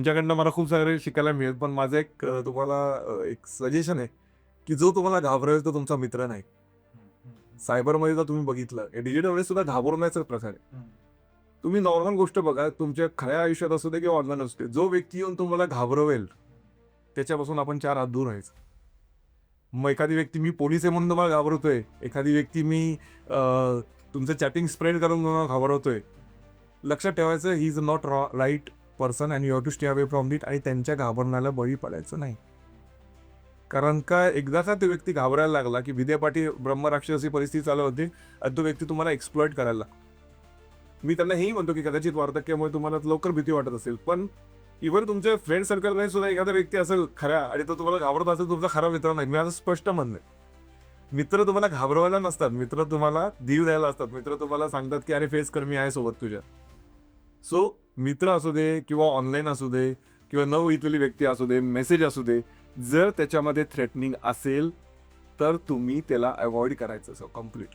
तुमच्याकडनं मला खूप सारे शिकायला मिळेल. पण माझं एक तुम्हाला एक सजेशन आहे, की जो तुम्हाला घाबरवेल तो तुमचा मित्र नाही. सायबरमध्ये जर तुम्ही बघितलं, डिजिटलमध्ये सुद्धा घाबरवण्याचा प्रकार आहे. तुम्ही नॉर्मल गोष्ट बघा, तुमच्या खऱ्या आयुष्यात असू दे किंवा ऑनलाईन असू दे, जो व्यक्ती येऊन तुम्हाला घाबरवेल, त्याच्यापासून आपण 4 हात दूर राहायचं. मग एखादी व्यक्ती मी पोलीस आहे म्हणून तुम्हाला घाबरवतोय, एखादी व्यक्ती मी तुमचं चॅटिंग स्प्रेड करून तुम्हाला घाबरवतोय. लक्षात ठेवायचं he is not right person and you have to stay away from it आणि त्यांच्या घाबरण्याला बळी पडायचं नाही. कारण का एकदा का तो व्यक्ती घाबरायला लागला, की भिदेपाठी ब्रह्मराक्षसी परिस्थिती चालू होती आणि तो व्यक्ती तुम्हाला एक्सप्लॉइट करायला लागला. मी त्यांना हेही म्हणतो, की कदाचित वार्धक्यामुळे तुम्हाला लवकर भीती वाटत असेल, पण इव्हन तुमच्या फ्रेंड सर्कलमध्ये सुद्धा एखादा व्यक्ती असेल खरा आणि तो तुम्हाला घाबरत असेल, तुमचा खरा मित्र नाही. मी माझं स्पष्ट म्हणणं आहे. मित्र तुम्हाला घाबरवायला नसतात, मित्र तुम्हाला धीर द्यायला असतात. मित्र तुम्हाला सांगतात, की "अरे फेस कर, मी आहे सोबत तुझ्या." सो मित्र असू दे किंवा ऑनलाईन असू दे किंवा न ओळखलेली व्यक्ती असू दे, मेसेज असू दे, जर त्याच्यामध्ये थ्रेटनिंग असेल, तर तुम्ही त्याला अव्हॉइड करायचं कम्प्लीट.